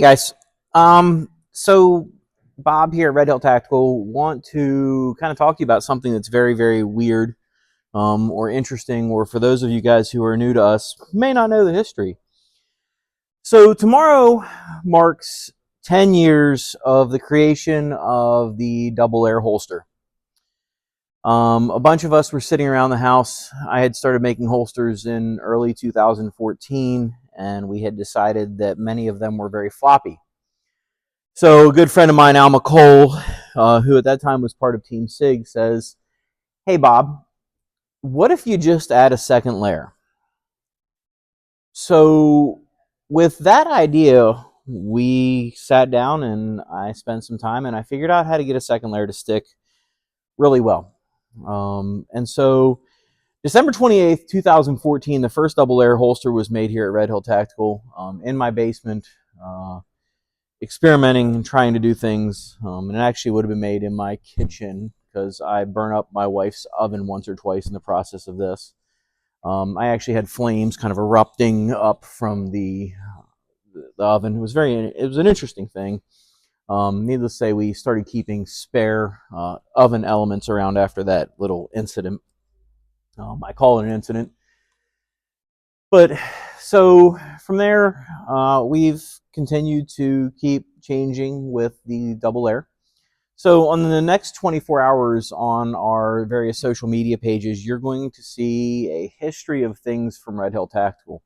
Hey guys, so Bob here at Red Hill Tactical want to kind of talk to you about something that's very, very weird, or interesting, or for those of you guys who are new to us, may not know the history. So tomorrow marks 10 years of the creation of the double air holster. A bunch of us were sitting around the house. I had started making holsters in early 2014, and we had decided that many of them were very floppy. So a good friend of mine, Al McCole, who at that time was part of Team SIG, says, "Hey Bob, what if you just add a second layer?" So with that idea, we sat down and I spent some time and I figured out how to get a second layer to stick really well. And so December 28th, 2014, the first double layer holster was made here at Red Hill Tactical, in my basement. Experimenting and trying to do things, and it actually would have been made in my kitchen because I burned up my wife's oven once or twice in the process of this. I actually had flames kind of erupting up from the oven. It was an interesting thing. Needless to say, we started keeping spare oven elements around after that little incident. I call it an incident. But so from there, we've continued to keep changing with the double air. So on the next 24 hours on our various social media pages, you're going to see a history of things from Red Hill Tactical.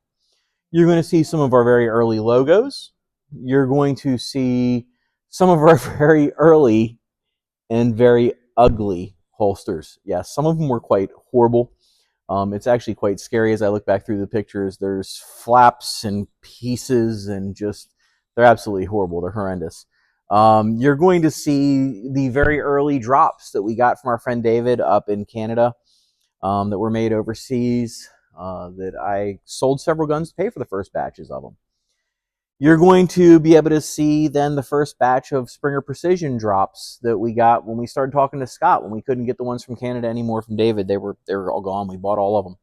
You're going to see some of our very early logos. You're going to see some of our very early and very ugly holsters. Yes, some of them were quite horrible. It's actually quite scary as I look back through the pictures. There's flaps and pieces and just, they're absolutely horrible. They're horrendous. You're going to see the very early drops that we got from our friend David up in Canada, that were made overseas, that I sold several guns to pay for the first batches of them. You're going to be able to see then the first batch of Springer Precision drops that we got when we started talking to Scott, when we couldn't get the ones from Canada anymore from David. They were all gone. We bought all of them.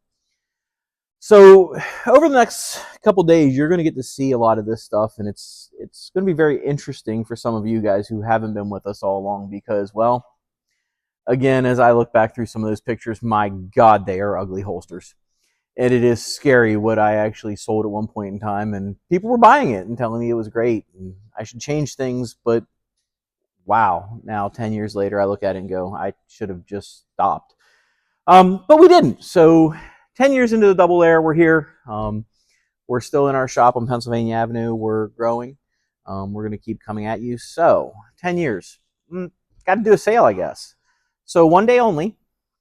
So over the next couple days, you're going to get to see a lot of this stuff, and it's going to be very interesting for some of you guys who haven't been with us all along because, well, again, as I look back through some of those pictures, my God, they are ugly holsters. And it is scary what I actually sold at one point in time, and people were buying it and telling me it was great and I should change things, but wow, now 10 years later I look at it and go, I should have just stopped. But we didn't. So 10 years into the double air, we're here. We're still in our shop on Pennsylvania Avenue. We're growing. We're going to keep coming at you. So 10 years. Got to do a sale, I guess. So one day only.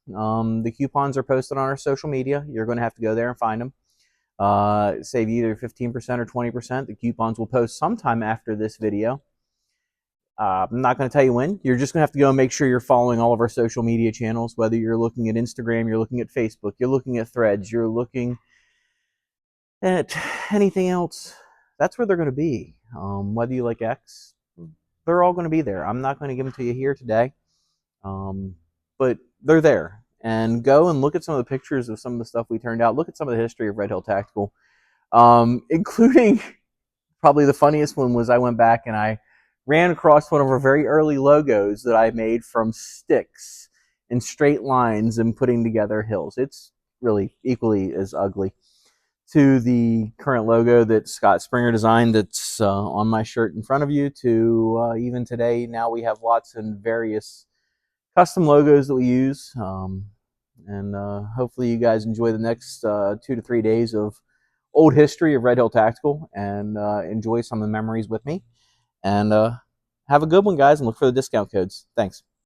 The coupons are posted on our social media. You're going to have to go there and find them. Save either 15% or 20%. The coupons will post sometime after this video. I'm not going to tell you when. You're just going to have to go and make sure you're following all of our social media channels, whether you're looking at Instagram, you're looking at Facebook, you're looking at Threads, you're looking at anything else. That's where they're going to be. Whether you like X, they're all going to be there. I'm not going to give them to you here today. But they're there. And go and look at some of the pictures of some of the stuff we turned out. Look at some of the history of Red Hill Tactical, including probably the funniest one was I went back and I ran across one of our very early logos that I made from sticks and straight lines and putting together hills. It's really equally as ugly to the current logo that Scott Springer designed that's on my shirt in front of you, to even today. Now we have lots and various custom logos that we use, and hopefully you guys enjoy the next 2 to 3 days of old history of Red Hill Tactical and enjoy some of the memories with me. And have a good one, guys, and look for the discount codes. Thanks.